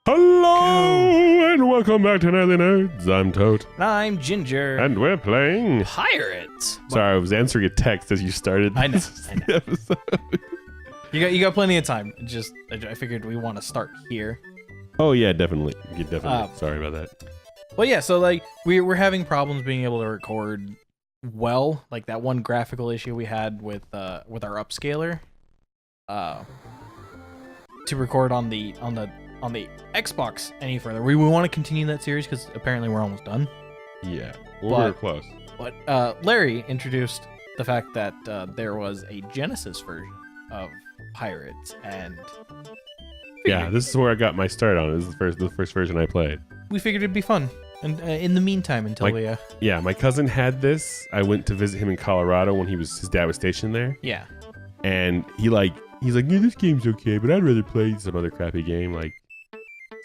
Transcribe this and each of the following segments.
Hello and welcome back to Nightly Nerds. I'm Tote. And I'm Ginger. And we're playing Pirates. Sorry, I was answering a text as you started. I know. The episode. You got plenty of time. Just I figured we want to start here. Oh yeah, definitely. Sorry about that. Well, yeah. So like we're having problems being able to record well. Like that one graphical issue we had with our upscaler. To record on the Xbox any further. We want to continue that series because apparently we're almost done. Yeah, we're close. But Larry introduced the fact that there was a Genesis version of Pirates, and yeah, this is where I got my start on it. This is the first version I played. We figured it'd be fun. And in the meantime, until we yeah, my cousin had this. I went to visit him in Colorado when his dad was stationed there. Yeah, and he's like, yeah, this game's okay, but I'd rather play some other crappy game, like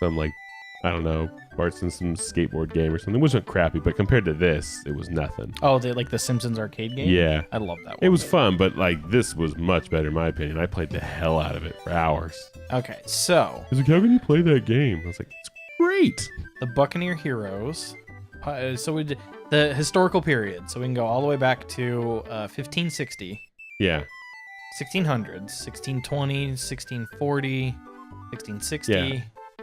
some I don't know, parts in some skateboard game or something. It wasn't crappy, but compared to this, it was nothing. Oh, like the Simpsons arcade game? Yeah. I love that one. It was fun, but like this was much better in my opinion. I played the hell out of it for hours. Okay, so He's like, how can you play that game? I was like, it's great. The Buccaneer Heroes. So we did the historical period. So we can go all the way back to 1560. Yeah. 1600s, 1620, 1640, 1660, Yeah.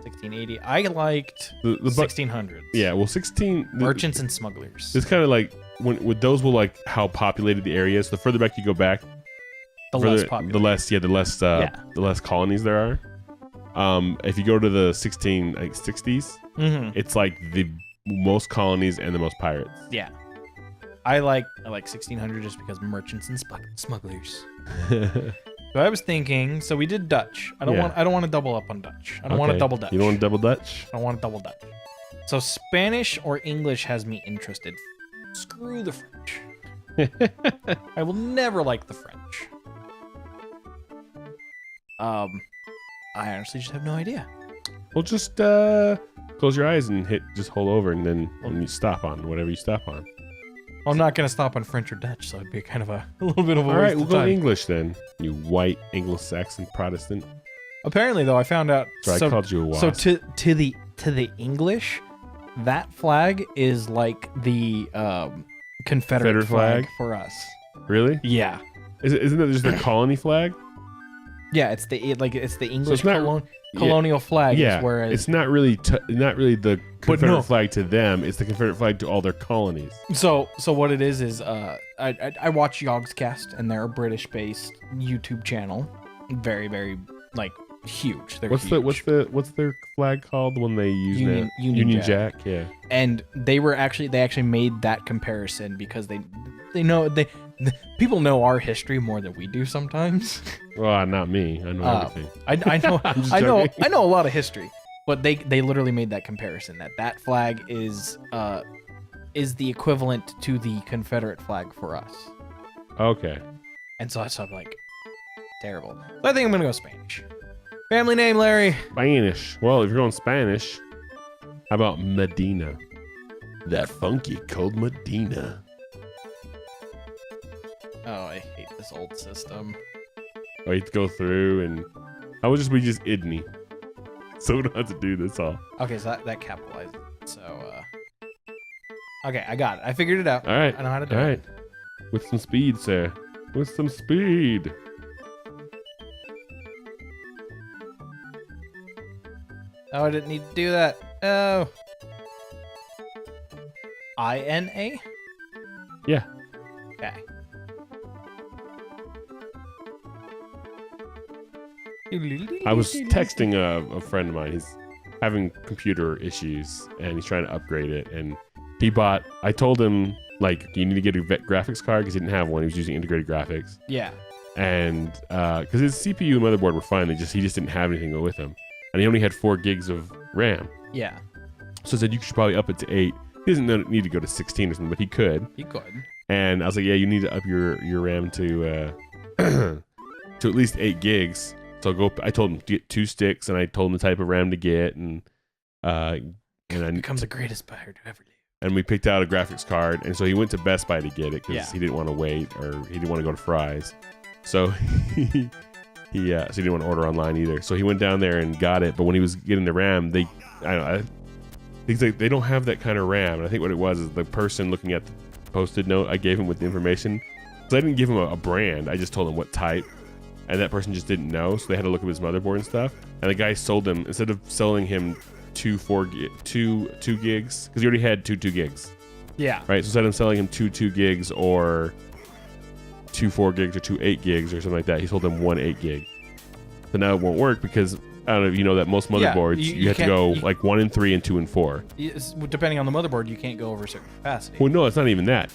1680. I liked The 1600s. Yeah, well, 16... Merchants and smugglers. It's kind of like, with those will like how populated the area is. The further back you go back, The less popular. the less colonies there are. If you go to the 1660s, it's like the most colonies and the most pirates. Yeah. I like 1600 just because merchants and smugglers. So I was thinking, so we did Dutch. I don't want to double up on Dutch. I don't want to double Dutch. You don't want to double Dutch? I don't want to double Dutch. So Spanish or English has me interested. Screw the French. I will never like the French. I honestly just have no idea. Well, just close your eyes and just hold over, and then you stop on whatever you stop on. I'm not going to stop on French or Dutch, so it'd be kind of a little bit of a All waste right, we'll of go time. English then, you white Anglo-Saxon Protestant. Apparently, though, I found out. So I called you a wasp. So to the English, that flag is like the Confederate flag for us. Really? Yeah. Isn't it just the colony flag? Yeah, it's the English So it's not- colonial flag. Yeah. Whereas It's not really the Confederate flag to them. It's the Confederate flag to all their colonies. So what it is I watch Yogscast, and they're a British-based YouTube channel, very very like huge. They're What's huge. what's their flag called? The one they use now? Union Jack. Yeah. And they actually made that comparison because they know people know our history more than we do sometimes. Well, not me. I know everything. I know I'm just I joking. know a lot of history, but they literally made that comparison that flag is the equivalent to the Confederate flag for us. Okay. And so I'm like, terrible. So I think I'm gonna go Spanish. Family name, Larry. Spanish. Well, if you're going Spanish, how about Medina? That funky cold Medina. Oh, I hate this old system. Oh, you have to go through and we just idni. So we don't have to do this all. Okay, so that capitalized. So okay, I got it. I figured it out. All right. I know how to do All it. right. With some speed, sir. With some speed. Oh, I didn't need to do that. Oh. INA? Yeah. Okay. I was texting a friend of mine. He's having computer issues and he's trying to upgrade it. And I told him, like, you need to get a graphics card because he didn't have one. He was using integrated graphics. Yeah. And because his CPU and motherboard were fine, he just didn't have anything with him. And he only had 4 gigs of RAM. Yeah. So I said, you should probably up it to 8. He doesn't need to go to 16 or something, but he could. He could. And I was like, yeah, you need to up your RAM to to at least 8 gigs. So I told him to get 2 sticks, and I told him the type of RAM to get, and I becomes the greatest buyer to ever live. And we picked out a graphics card, and so he went to Best Buy to get it because he didn't want to wait, or he didn't want to go to Fry's. So he didn't want to order online either. So he went down there and got it. But when he was getting the RAM, they don't have that kind of RAM. And I think what it was is the person looking at the Post-it note I gave him with the information. So I didn't give him a brand. I just told him what type. And that person just didn't know. So they had to look up his motherboard and stuff. And the guy sold him, instead of selling him two gigs, because he already had two gigs. Yeah. Right. So instead of selling him two gigs or 2 4 gigs or 2 8 gigs or something like that, he sold him 1 8 gig. So now it won't work because I don't know if you know that most motherboards you have to go like 1 and 3 and 2 and 4. Depending on the motherboard, you can't go over a certain capacity. Well, no, it's not even that.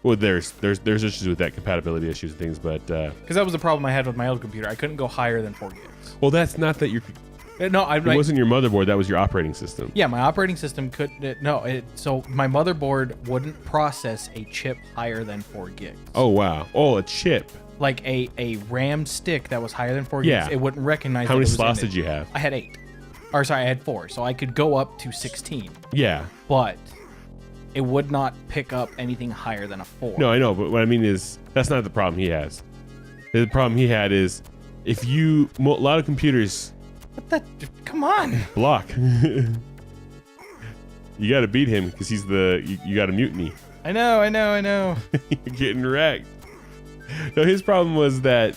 Well, there's issues with that, compatibility issues and things, but because that was the problem I had with my old computer, I couldn't go higher than 4 gigs. Well, that's not that you're. No, it wasn't your motherboard. That was your operating system. Yeah, my operating system couldn't. So my motherboard wouldn't process a chip higher than 4 gigs. Oh wow! Oh, a chip. Like a RAM stick that was higher than 4 gigs. Yeah. It wouldn't recognize. How many slots did you have? I had 8. Or sorry, I had 4. So I could go up to 16. Yeah. But it would not pick up anything higher than a 4. No, I know, but what I mean is that's not the problem he has. The problem he had is if a lot of computers. What the? Come on. Block. You got to beat him because he's you got a mutiny. I know. You're getting wrecked. No, his problem was that.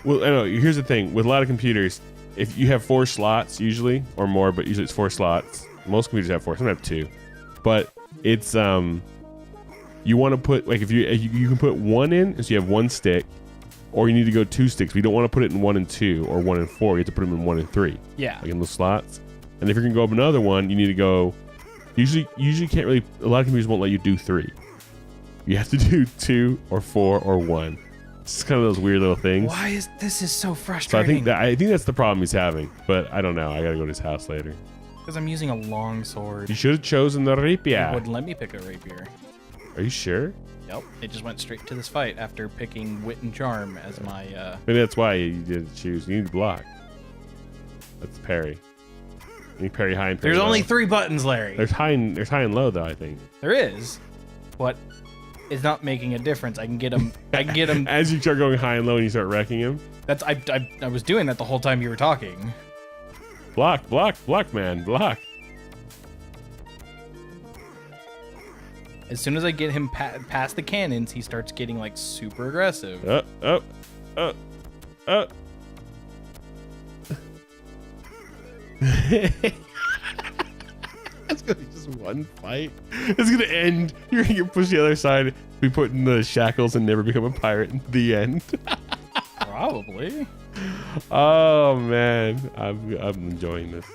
Well, I know. Here's the thing with a lot of computers. If you have 4 slots usually or more, but usually it's 4 slots. Most computers have 4. Some have 2. But it's you want to put like if you can put 1 in, so you have 1 stick. Or you need to go 2 sticks. We don't want to put it in 1 and 2 or 1 and 4. You have to put them in 1 and 3. Yeah. Like in those slots. And if you're gonna go up another one, you need to go. Usually can't really. A lot of computers won't let you do 3. You have to do 2 or 4 or 1. It's just kind of those weird little things. Why is this so So frustrating? I think that's the problem he's having. But I don't know. I gotta go to his house later. Because I'm using a long sword. You should have chosen the rapier. It wouldn't let me pick a rapier. Are you sure? Yep, it just went straight to this fight after picking wit and charm as my. Maybe that's why you did choose. You need to block. That's parry. You need parry high and parry There's low. only 3 buttons, Larry. There's high and low though. I think There is, but it's not making a difference. I can get him. As you start going high and low and you start wrecking him. That's I was doing that the whole time you were talking. Block, man, block. As soon as I get him past the cannons, he starts getting like super aggressive. It's gonna be just one fight. It's gonna end. You're gonna get pushed the other side. Be put in the shackles and never become a pirate in the end. Probably. Oh man, I'm enjoying this.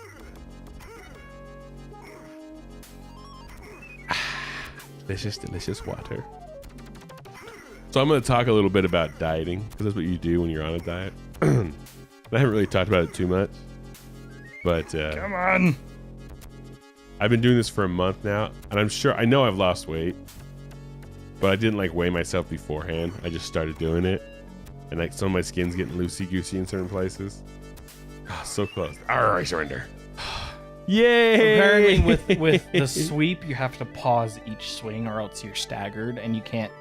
Delicious water. So I'm going to talk a little bit about dieting because that's what you do when you're on a diet. I haven't really talked about it too much, but come on. I've been doing this for a month now, and I know I've lost weight, but I didn't like weigh myself beforehand. I just started doing it, and like some of my skin's getting loosey goosey in certain places. Oh, so close. Arr, I surrender. Yay! Apparently with the sweep, you have to pause each swing or else you're staggered and you can't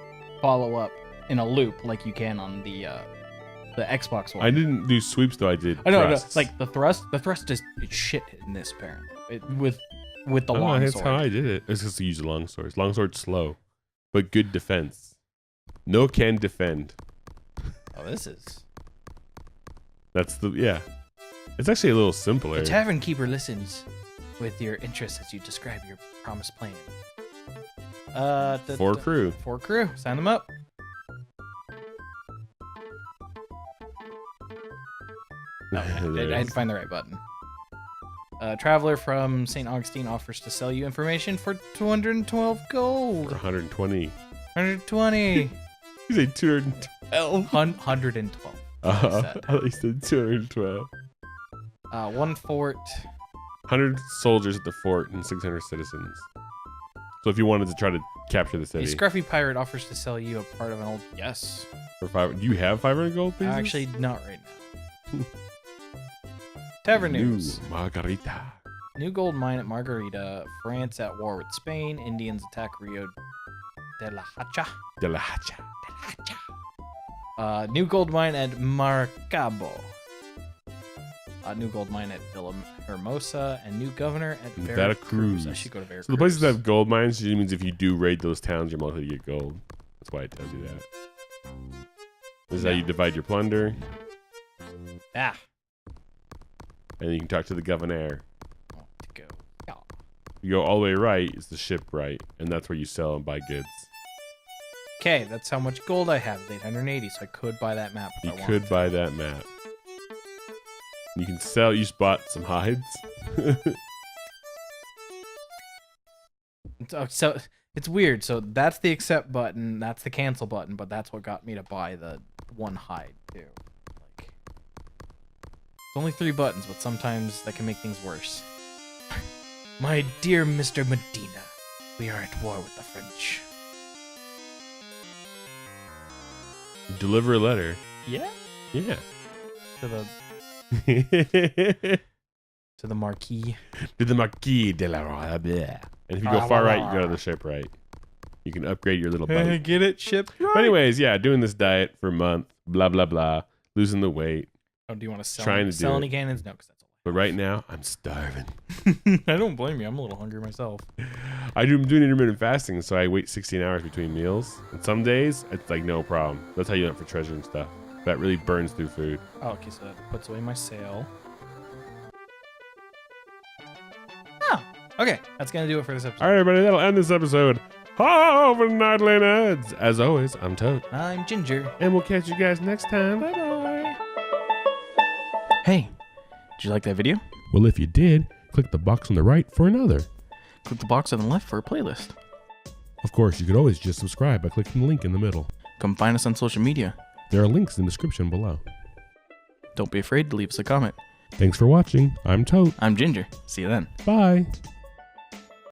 follow up in a loop like you can on the Xbox one. I didn't do sweeps though. I did. I know, like the thrust is shit in this apparently. With the long sword. That's how I did it. It's just to use the long swords. Long sword's slow, but good defense. No can defend. Oh, this is. That's It's actually a little simpler. The tavern keeper listens with your interest as you describe your promised plan. 4 crew. 4 crew. Sign them up. I had to find the right button. Traveler from St. Augustine offers to sell you information for 212 gold. For 120. 120. You say 212? 112. At least 212. 1 fort. 100 soldiers at the fort and 600 citizens. So if you wanted to try to capture the city. A scruffy pirate offers to sell you a part of an old... Yes. For 5. Do you have 500 gold pieces? Actually, not right now. Tavern news. Margarita. New gold mine at Margarita. France at war with Spain. Indians attack Rio de la Hacha. New gold mine at Maracaibo. New gold mine at Villahermosa, and new governor at Veracruz. I should go to Veracruz. So the places that have gold mines usually means if you do raid those towns, you're more likely to get gold. That's why it tells you that. This is how you divide your plunder. Ah. And you can talk to the governor. Go. You go all the way right, it's the shipwrecked, and that's where you sell and buy goods. Okay, that's how much gold I have. 880, so I could buy that map if I wanted. You could buy that map. You can sell. You just bought some hides. So it's weird. So that's the accept button. That's the cancel button. But that's what got me to buy the one hide too. Like, it's only 3 buttons, but sometimes that can make things worse. My dear Mr. Medina, we are at war with the French. Deliver a letter. Yeah. Yeah. To the Marquis. To the Marquis de la Robe. And if you go far right, you go to the shipwreght. You can upgrade your little boat. Get it, ship. But anyways, yeah, doing this diet for a month, blah blah blah, losing the weight. Oh, do you want to sell? Trying to sell do any it. cannons? No, because that's all. But right now, I'm starving. I don't blame you. I'm a little hungry myself. I'm doing intermittent fasting, so I wait 16 hours between meals. And some days, it's like no problem. That's how you hunt for treasure and stuff. That really burns through food. Oh, okay, so that puts away my sail. Oh, okay. That's going to do it for this episode. All right, everybody, that'll end this episode. Over Nightly Nerds. As always, I'm Tote. I'm Ginger. And we'll catch you guys next time. Bye-bye. Hey, did you like that video? Well, if you did, click the box on the right for another. Click the box on the left for a playlist. Of course, you could always just subscribe by clicking the link in the middle. Come find us on social media. There are links in the description below. Don't be afraid to leave us a comment. Thanks for watching. I'm Tote. I'm Ginger. See you then. Bye.